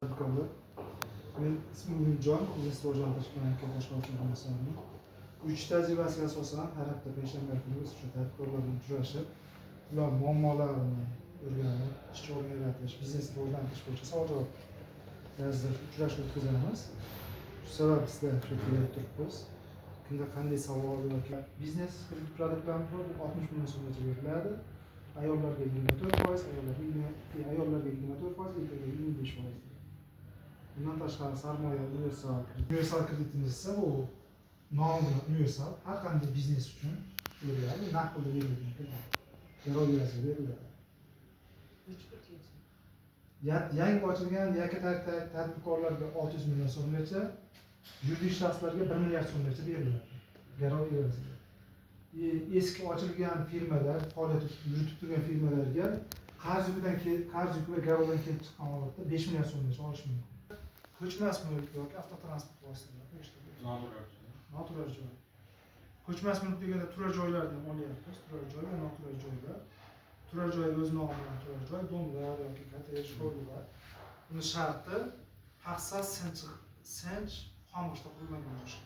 Tadbirkorlar. Men ismim Umidjon, biznes rivojlantirish banki boshqaruvchi o'rinbosariman. 3 tajribasiga asosan har hafta payshanba kuni biz o'sha tadbirkorlar bilan uchrashib, ular muammolarini o'rganib, ishchi o'rin yaratish, biznesni rivojlantirish bo'yicha savol-javob tarzida uchrashuv o'tkazamiz. Shu sabab sizlar shu kelib turibmiz. Kimda qanday savol yoki biznes kredit produktlarimiz bor, bu 60 million so'mgacha beriladi. Ayollarga 24%, ayollarga 24%, erkaklarga 25%. Bundan tashqari sarmoya universal kreditimiz esa bu nomi bilan universal, har qanday biznes uchun beriladi, naqd pulda berilmaydi. Garov asosida beriladi. Yangi ochilgan yakka tadbirkorlarga 600 million so'mgacha, yuridik shaxslarga 1 milliard so'mgacha beriladi. Garov asosida. Eski ochilgan firmalar, faoliyat yuritib turgan firmalarga qarz yuki va garovdan kelib chiqqan holatda 5 milliard so'mgacha olish mumkin. Ko'chmas mulk yoki avtotransport vositalari, noturar joy. Ko'chmas mulk deganda turar joylarni ham olyapmiz, turar joy va noturar joylar. Turar joy o'z nomi bilan turar joy, domlar yoki kottedj, hovlilar. Buni sharti paxsa sinch xom qishda qurilmagan bo'lishi.